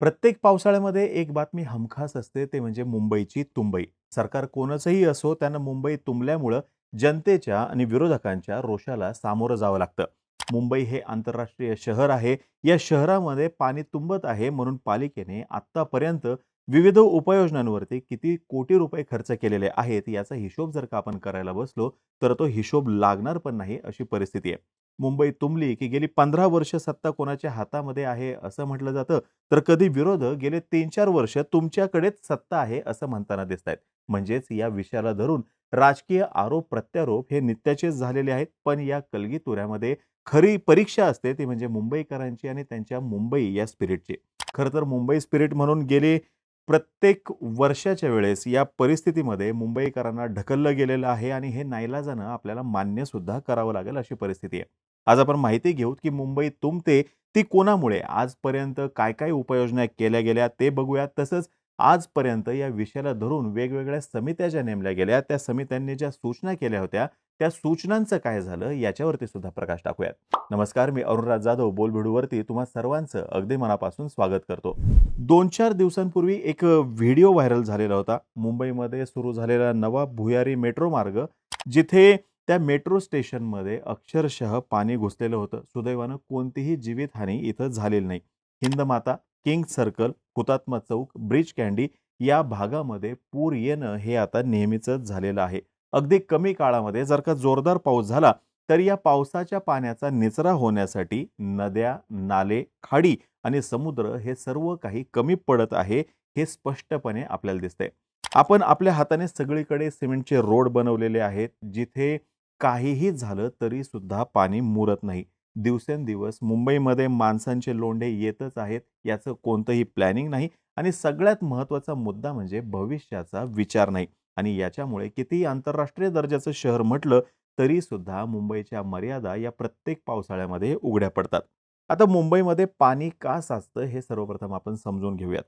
प्रत्येक पावसाळ्यामध्ये एक बातमी हमखास असते ते म्हणजे मुंबईची तुंबई. सरकार कोणाचंही असो त्यांना मुंबई तुंबल्यामुळं जनतेच्या आणि विरोधकांच्या रोषाला सामोरं जावं लागतं. मुंबई हे आंतरराष्ट्रीय शहर आहे. या शहरामध्ये पाणी तुंबत आहे म्हणून पालिकेने आत्तापर्यंत विविध उपाययोजनांवरती किती कोटी रुपये खर्च केलेले आहेत याचा हिशोब जर का आपण करायला बसलो तर तो हिशोब लागणार पण नाही अशी परिस्थिती आहे. मुंबई तुंबली की गेली 15 वर्ष सत्ता कोणाच्या हातामध्ये आहे असं म्हटलं जातं, तर कधी विरोधक गेले 3-4 वर्ष तुमच्याकडेच सत्ता आहे असं म्हणताना दिसतायत. म्हणजेच या विषयाला धरून राजकीय आरोप-प्रत्यारोप हे नित्याचेच झालेले आहेत. पण या कलगीतुऱ्यामध्ये खरी परीक्षा असते ती म्हणजे मुंबईकरांची आणि त्यांच्या मुंबई या स्पिरिटची. खरं तर मुंबई स्पिरिट म्हणून गेले प्रत्येक वर्षाच्या वेळेस या परिस्थितीमध्ये मुंबईकरांना ढकललं गेलेलं आहे आणि हे नाईलाजानं आपल्याला मान्य सुद्धा करावं लागेल अशी परिस्थिती आहे. आज आपण माहिती घेऊ की मुंबई तुंबते ती कोणामुळे? आजपर्यंत काय-काय उपाययोजना केल्या गेल्या ते बघूया. तसंच आजपर्यंत या विषयाला धरून वेगवेगळ्या समित्या ज्या नेमल्या गेल्या, त्या समित्यांनी ज्या सूचना केल्या होत्या, त्या सूचनांचं काय झालं याच्यावरती सुद्धा प्रकाश टाकूयात. नमस्कार, मी अरुणराज जाधव बोलबिडूवरती तुम्हा सर्वांचं अगदी मनापासून स्वागत करतो. 2-4 दिवसांपूर्वी एक व्हिडिओ व्हायरल झालेला होता. मुंबईमध्ये सुरू झालेला नवा भुयारी मेट्रो मार्ग, जिथे त्या मेट्रो स्टेशनमध्ये अक्षरशः पाणी घुसलेलं होतं. सुदैवानं कोणतीही जीवितहानी इथं झालेली नाही. Hindmata, king circle, Hutatma Chowk, bridge candy या भागामध्ये पूर येणं हे आता नेहमीचंच झालेलं आहे. अगदी कमी काळामध्ये जर का जोरदार पाऊस झाला, तर या पावसाच्या पाण्याचा निचरा होण्यासाठी नद्या, नाले, खाडी आणि समुद्र हे सर्व काही कमी पडत आहे, हे स्पष्टपणे आपल्याला दिसतंय. आपण आपल्या हाताने सगळीकडे सिमेंटचे रोड बनवलेले आहेत, जिथे काहीही झालं तरी सुद्धा पाणी मुरत नाही. दिवसेंदिवस मुंबईमध्ये माणसांचे लोंढे येतच आहेत. याचं कोणतंही प्लॅनिंग नाही आणि सगळ्यात महत्त्वाचा मुद्दा म्हणजे भविष्याचा विचार नाही. आणि याच्यामुळे कितीही आंतरराष्ट्रीय दर्जाचं शहर म्हटलं तरी सुद्धा मुंबईच्या मर्यादा या प्रत्येक पावसाळ्यामध्ये उघड्या पडतात. आता मुंबईमध्ये पाणी का साचतं हे सर्वप्रथम आपण समजून घेऊयात.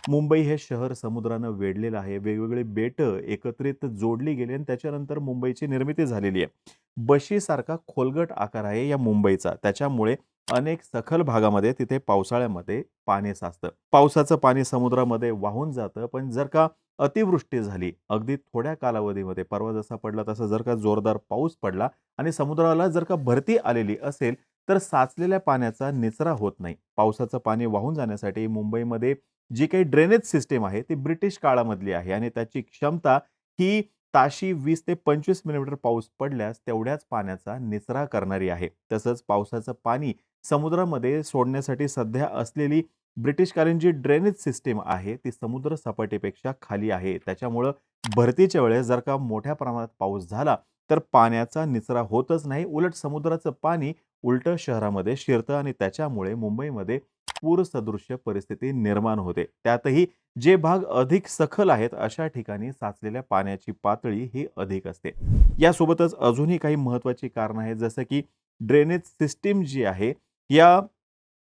मुंबई हे शहर समुद्रानं वेढलेलं आहे. वेगवेगळी बेटं एकत्रित जोडली गेली आणि त्याच्यानंतर मुंबईची निर्मिती झालेली आहे. बशीसारखा खोलगट आकार आहे या मुंबईचा. त्याच्यामुळे अनेक सखल भागामध्ये तिथे पावसाळ्यामध्ये पाणी साचतं. पावसाचं पाणी समुद्रामध्ये वाहून जातं, पण जर का अतिवृष्टी झाली, अगदी थोड्या कालावधीमध्ये परवा जसा पडला तसा जर का जोरदार पाऊस पडला आणि समुद्राला जर का भरती आलेली असेल, तर साचलेल्या पाण्याचा निचरा होत नाही. पावसाचं पाणी वाहून जाण्यासाठी मुंबईमध्ये जी काही ड्रेनेज सिस्टम आहे ती ब्रिटिश काळामधली आहे आणि त्याची क्षमता ही ताशी 20 ते 25 मिलीमीटर पाऊस पडल्यास तेवढ्याच पाण्याचा निचरा करणारी आहे. तसंच पावसाचं पाणी समुद्रामध्ये सोडण्यासाठी सध्या असलेली ब्रिटिशकालीन जी ड्रेनेज सिस्टम आहे ती समुद्र सपाटीपेक्षा खाली आहे. त्याच्यामुळं भरतीच्या वेळेस जर का मोठ्या प्रमाणात पाऊस झाला, तर पाण्याचा निचरा होतच नाही. उलट समुद्राचं पाणी उलटं शहरामध्ये शिरतं आणि त्याच्यामुळे मुंबईमध्ये पूरसदृश्य परिस्थिती निर्माण होते. त्यातही जे भाग अधिक सखल आहेत अशा ठिकाणी साचलेल्या पाण्याची पातळी ही अधिक असते. यासोबतच अजूनही काही महत्त्वाची कारणं आहेत जसं की ड्रेनेज सिस्टम जी आहे, या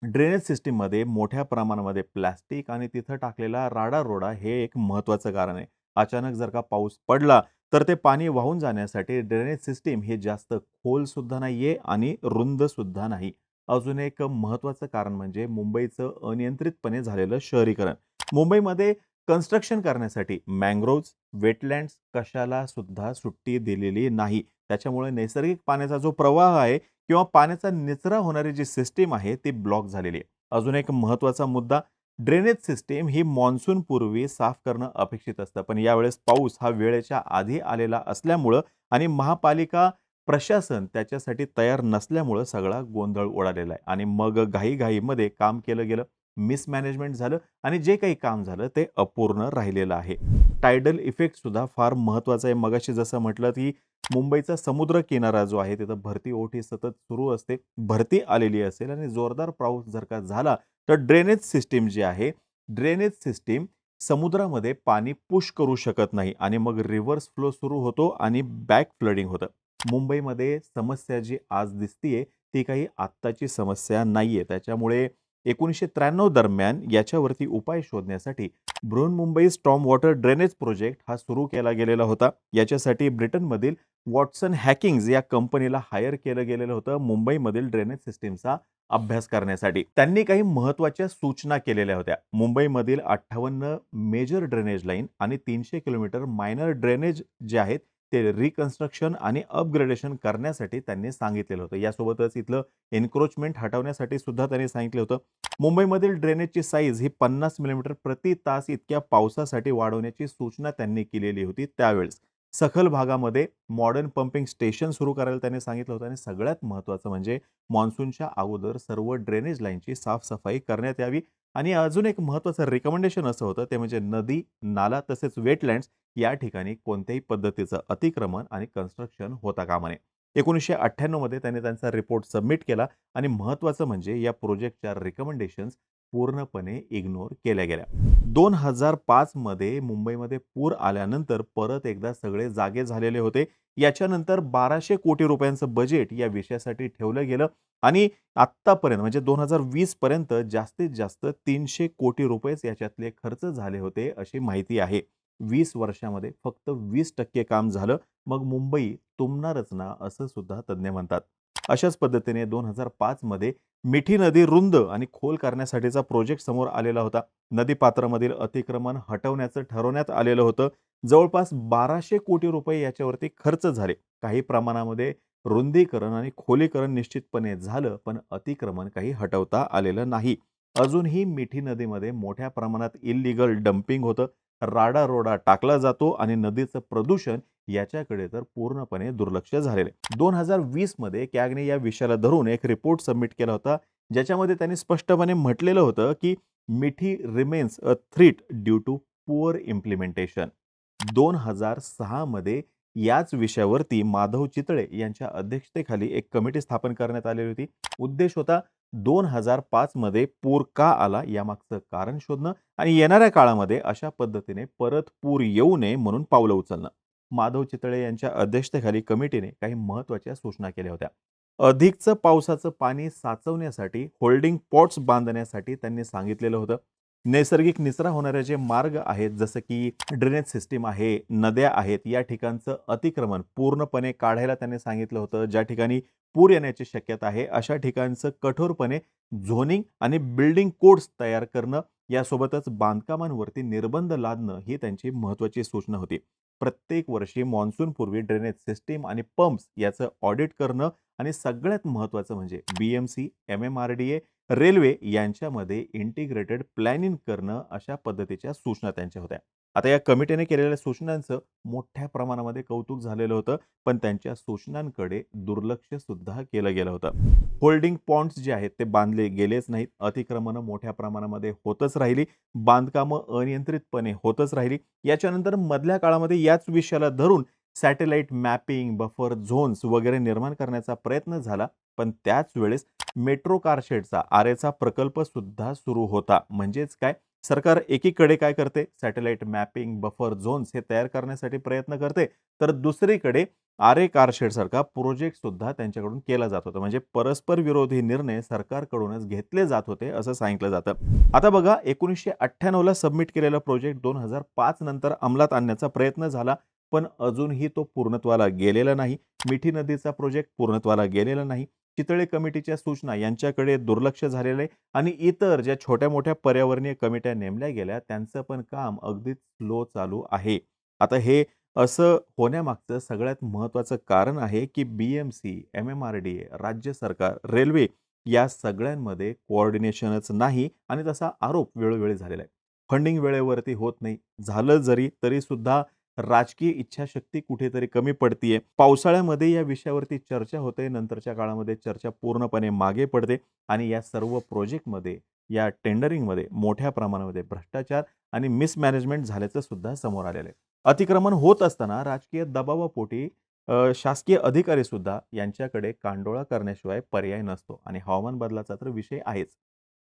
ड्रेनेज सिस्टममध्ये मोठ्या प्रमाणामध्ये प्लास्टिक आणि तिथं टाकलेला राडा-रोडा हे एक महत्त्वाचं कारण आहे. अचानक जर का पाऊस पडला, तर ते पाणी वाहून जाण्यासाठी ड्रेनेज सिस्टम ही जास्त खोल सुद्धा नाहीये आणि रुंद सुद्धा नाही. अजून एक महत्त्वाचं कारण म्हणजे मुंबईचं अनियंत्रितपणे झालेलं शहरीकरण. मुंबईमध्ये कन्स्ट्रक्शन करण्यासाठी मँग्रोव्हज, वेटलँड्स कशाला सुद्धा सुट्टी दिलेली नाही. त्याच्यामुळे नैसर्गिक पाण्याचा जो प्रवाह आहे किंवा पाण्याचा निचरा होणारी जी सिस्टीम आहे ती ब्लॉक झालेली आहे. अजून एक महत्त्वाचा मुद्दा, ड्रेनेज सिस्टीम ही मान्सूनपूर्वी साफ करणं अपेक्षित असतं. पण यावेळेस पाऊस हा वेळेच्या आधी आलेला असल्यामुळं आणि महापालिका प्रशासन त्याच्यासाठी तयार नसल्यामुळं सगळा गोंधळ उडालेला आहे आणि मग घाईघाईमध्ये काम केलं गेलं, मिसमॅनेजमेंट झालं आणि जे काही काम झालं ते अपूर्ण राहिलेलं आहे. टायडल इफेक्ट सुद्धा फार महत्त्वाचा आहे. मगाशी जसं म्हटलं की मुंबईचा समुद्र किनारा जो आहे तिथं भरती ओहोटी सतत सुरू असते. भरती आलेली असेल आणि जोरदार पाऊस जर का झाला, तर ड्रेनेज सिस्टम जी आहे, ड्रेनेज सिस्टम समुद्रामध्ये पाणी पुश करू शकत नाही आणि मग रिव्हर्स फ्लो सुरू होतो आणि बॅक फ्लडिंग होतं. मुंबईमध्ये समस्या जी आज दिसतीये, ती काही आत्ताची समस्या नाहीये. त्याच्यामुळे 1993 दरम्यान याच्यावरती उपाय शोधण्यासाठी Brihanmumbai storm water drainage project हा सुरू केला गेलेला होता. याच्यासाठी ब्रिटनमधील वॉटसन हॅकिंग्ज या कंपनीला हायर केलं गेलेलं होतं मुंबईमधील ड्रेनेज सिस्टीमचा अभ्यास करण्यासाठी. त्यांनी काही महत्त्वाच्या सूचना केलेल्या होत्या. मुंबईमधील 58 मेजर ड्रेनेज लाईन आणि 300 किलोमीटर मायनर ड्रेनेज जे आहेत ते रिकन्स्ट्रक्शन आणि अपग्रेडेशन करण्यासाठी त्यांनी सांगितलेलं होतं. यासोबतच इथलं एन्क्रोचमेंट हटवण्यासाठी सुद्धा त्यांनी सांगितलं होतं. मुंबईमधील ड्रेनेजची साईज ही 50 मिलीमीटर प्रति तास इतक्या पावसासाठी वाढवण्याची सूचना त्यांनी केलेली होती त्यावेळेस. सखल भागामध्ये मॉडर्न पंपिंग स्टेशन सुरू करायला त्यांनी सांगितलं होतं आणि सगळ्यात महत्त्वाचं म्हणजे मान्सूनच्या अगोदर सर्व ड्रेनेज लाईनची साफसफाई करण्यात यावी आणि अजून एक महत्त्वाचं रिकमेंडेशन असं होतं ते म्हणजे नदी, नाला तसेच वेटलँड्स या ठिकाणी कोणत्याही पद्धतीचं अतिक्रमण आणि कन्स्ट्रक्शन होता कामा नये. 1998 मध्ये त्यांनी त्यांचा रिपोर्ट सबमिट केला आणि महत्त्वाचं म्हणजे या प्रोजेक्टच्या रिकमेंडेशन्स पूर्णपणे इग्नोर केल्या गेल्या. 2005 मध्ये मुंबईमध्ये पूर आल्यानंतर परत एकदा सगळे जागे झालेले होते. याच्यानंतर 1200 कोटी रुपयांचं बजेट या विषयासाठी ठेवलं गेलं आणि आत्तापर्यंत म्हणजे 2020 पर्यंत जास्तीत जास्त 300 कोटी रुपयेच याच्यातले खर्च झाले होते अशी माहिती आहे. 20 वर्षामध्ये फक्त 20% काम झालं. मग मुंबई तुंबणारच ना असं सुद्धा तज्ञ म्हणतात. अशाच पद्धतीने 2005 मध्ये मिठी नदी रुंद आणि खोल करण्यासाठीचा प्रोजेक्ट समोर आलेला होता. नदीपात्रामधील अतिक्रमण हटवण्याचं ठरवण्यात आलेलं होतं. जवळपास 1200 कोटी रुपये याच्यावरती खर्च झाले. काही प्रमाणामध्ये रुंदीकरण आणि खोलीकरण निश्चितपणे झालं, पण अतिक्रमण काही हटवता आलेलं नाही. अजूनही मिठी नदीमध्ये मोठ्या प्रमाणात इल्लीगल डंपिंग होतं. राडा-रोडा टाकला जातो आणि नदीचं प्रदूषण याच्याकडे तर पूर्णपणे दुर्लक्ष झालेलं आहे. 2020 मध्ये कॅगने या विषयाला धरून एक रिपोर्ट सबमिट केला होता, ज्याच्यामध्ये त्यांनी स्पष्टपणे म्हटलेलं होतं, की Mithi remains a threat due to poor implementation. 2006 मध्ये याच विषयावरती माधव चितळे यांच्या अध्यक्षतेखाली एक कमिटी स्थापन करण्यात आलेली होती. उद्देश होता 2005 मध्ये पूर का आला यामागचं कारण शोधणं आणि येणाऱ्या काळामध्ये अशा पद्धतीने परत पूर येऊ नये म्हणून पावलं उचलणं. माधव चितळे यांच्या अध्यक्षतेखाली कमिटीने काही महत्त्वाच्या सूचना केल्या होत्या. अधिकचं पावसाचं पाणी साचवण्यासाठी होल्डिंग पॉट्स बांधण्यासाठी त्यांनी सांगितलेलं होतं. नैसर्गिक निचरा होणारे जे मार्ग आहेत जसं की ड्रेनेज सिस्टीम आहे, नद्या आहेत, या ठिकाणचं अतिक्रमण पूर्णपणे काढायला त्यांनी सांगितलं होतं. ज्या ठिकाणी पूर येण्याची शक्यता आहे अशा ठिकाणचं कठोरपणे झोनिंग आणि बिल्डिंग कोड्स तयार करणं, यासोबतच बांधकामांवरती निर्बंध लादणं ही त्यांची महत्त्वाची सूचना होती. प्रत्येक वर्षी मान्सूनपूर्वी ड्रेनेज सिस्टीम आणि पंप्स याचं ऑडिट करणं आणि सगळ्यात महत्त्वाचं म्हणजे BMC, MMRDA, रेल्वे यांच्यामध्ये इंटिग्रेटेड प्लॅनिंग करणं अशा पद्धतीच्या सूचना त्यांच्या होत्या. आता या कमिटीने केलेल्या सूचनांचं मोठ्या प्रमाणामध्ये कौतुक झालेलं होतं, पण त्यांच्या सूचनांकडे दुर्लक्ष सुद्धा केलं गेलं होतं. होल्डिंग पॉइंट्स जे आहेत ते बांधले गेलेच नाहीत. अतिक्रमणं मोठ्या प्रमाणामध्ये होतच राहिली. बांधकामं अनियंत्रितपणे होतच राहिली. याच्यानंतर मधल्या काळामध्ये याच विषयाला धरून सॅटेलाइट मॅपिंग, बफर झोन्स वगैरे निर्माण करण्याचा प्रयत्न झाला. पण त्याच वेळेस मेट्रो कारशेडचा आरेचा प्रकल्प सुद्धा सुरू होता. म्हणजेच काय, सरकार एकीकडे काय करते, सॅटेलाइट मॅपिंग, बफर झोन्स हे तयार करण्यासाठी प्रयत्न करते, तर दुसरीकडे आरे कारशेड सारखा प्रोजेक्ट सुद्धा त्यांच्याकडून केला जात होता. म्हणजे परस्पर विरोधी निर्णय सरकारकडूनच घेतले जात होते असं सांगितलं जातं. आता बघा 1998 ला सबमिट केलेला प्रोजेक्ट 2005 नंतर अंमलात आणण्याचा प्रयत्न झाला, पण अजूनही तो पूर्णत्वाला गेलेला नाही. मिठी नदीचा प्रोजेक्ट पूर्णत्वाला गेलेला नाही. चितळे कमिटीच्या सूचना यांच्याकडे दुर्लक्ष झालेलं आहे आणि इतर ज्या छोट्या-मोठ्या पर्यावरणीय कमिट्या नेमल्या गेल्या त्यांचं पण काम अगदी स्लो चालू आहे. आता हे असं होण्यामागचं सगळ्यात महत्त्वाचं कारण आहे, की BMC, MMRDA, राज्य सरकार, रेल्वे या सगळ्यांमध्ये कोऑर्डिनेशनच नाही आणि तसा आरोप वेळोवेळी झालेला आहे. फंडिंग वेळेवरती होत नाही. झालं जरी तरी सुद्धा राजकीय इच्छाशक्ती कुठेतरी कमी पडतीये. पावसाळ्यामध्ये या विषयावरती चर्चा होते. नंतरच्या काळामध्ये चर्चा पूर्णपणे मागे पडते आणि या सर्व प्रोजेक्टमध्ये, या टेंडरिंगमध्ये मोठ्या प्रमाणामध्ये भ्रष्टाचार आणि मिसमॅनेजमेंट झाल्याचं सुद्धा समोर आलेलं आहे. अतिक्रमण होत असताना राजकीय दबावापोटी शासकीय अधिकारी सुद्धा यांच्याकडे कांडोळा करण्याशिवाय पर्याय नसतो आणि हवामान बदलाचा तर विषय आहेच.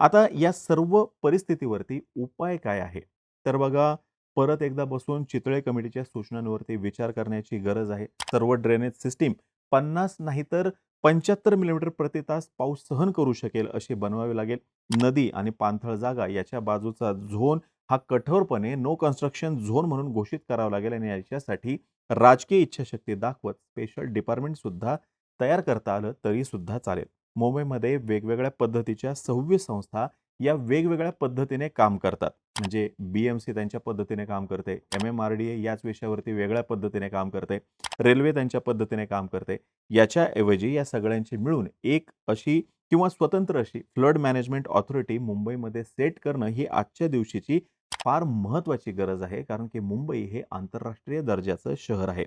आता या सर्व परिस्थितीवरती उपाय काय आहे? तर बघा, परत एकदा बसून चितळे कमिटीच्या सूचनांवरती विचार करण्याची गरज आहे. सर्व ड्रेनेज सिस्टीम 50 नाही तर 75 मिलीमीटर प्रति तास पाऊस सहन करू शकेल अशी बनवावी लागेल. नदी आणि पाणथळ जागा याच्या बाजूचा झोन हा कठोरपणे नो कन्स्ट्रक्शन झोन म्हणून घोषित करावा लागेल आणि याच्यासाठी राजकीय इच्छाशक्ती दाखवत स्पेशल डिपार्टमेंट सुद्धा तयार करता आलं तरी सुद्धा चालेल. मुंबईमध्ये वेगवेगळ्या पद्धतीच्या 26 संस्था या वेगवेगळ्या पद्धतीने काम करतात. म्हणजे BMC त्यांच्या पद्धतीने काम करते, MMRDA याच विषयावरती वेगळ्या पद्धतीने काम करते, रेल्वे त्यांच्या पद्धतीने काम करते. याच्याऐवजी या सगळ्यांची मिळून एक अशी किंवा स्वतंत्र अशी फ्लड मॅनेजमेंट ऑथॉरिटी मुंबईमध्ये सेट करणं ही आजच्या दिवशीची फार महत्त्वाची गरज आहे. कारण की मुंबई हे आंतरराष्ट्रीय दर्जाचं शहर आहे.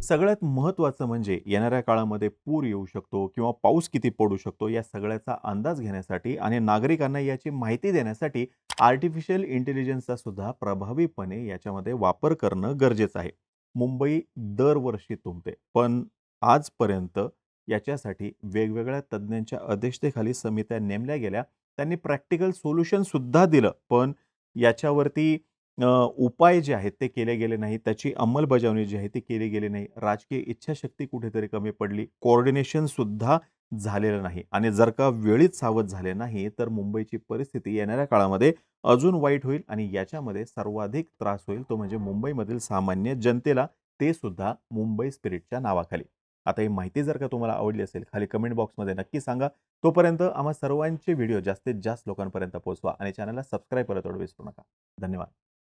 सगळ्यात महत्त्वाचं म्हणजे येणाऱ्या काळामध्ये पूर येऊ शकतो किंवा पाऊस किती पडू शकतो या सगळ्याचा अंदाज घेण्यासाठी आणि नागरिकांना याची माहिती देण्यासाठी आर्टिफिशियल इंटेलिजन्सचा सुद्धा प्रभावीपणे याच्यामध्ये वापर करणं गरजेचं आहे. मुंबई दरवर्षी तुंबते, पण आजपर्यंत याच्यासाठी वेगवेगळ्या तज्ञांच्या अध्यक्षतेखाली समित्या नेमल्या गेल्या. त्यांनी प्रॅक्टिकल सोल्युशन सुद्धा दिलं, पण याच्यावरती उपाय जे आहेत ते केले गेले नाही. त्याची अंमलबजावणी जी आहे ती केली गेली नाही. राजकीय इच्छाशक्ती कुठेतरी कमी पडली. कोऑर्डिनेशन सुद्धा झालेलं नाही आणि जर का वेळीच सावध झाले नाही, तर मुंबईची परिस्थिती येणाऱ्या काळामध्ये अजून वाईट होईल आणि याच्यामध्ये सर्वाधिक त्रास होईल तो म्हणजे मुंबईमधील सामान्य जनतेला, ते सुद्धा मुंबई स्पिरिटच्या नावाखाली. आता ही माहिती जर का तुम्हाला आवडली असेल, खाली कमेंट बॉक्समध्ये नक्की सांगा. तोपर्यंत आम्हा सर्वांचे व्हिडिओ जास्तीत जास्त लोकांपर्यंत पोहोचवा आणि चॅनलला सबस्क्राईब करायला तेवढं विसरू नका. धन्यवाद.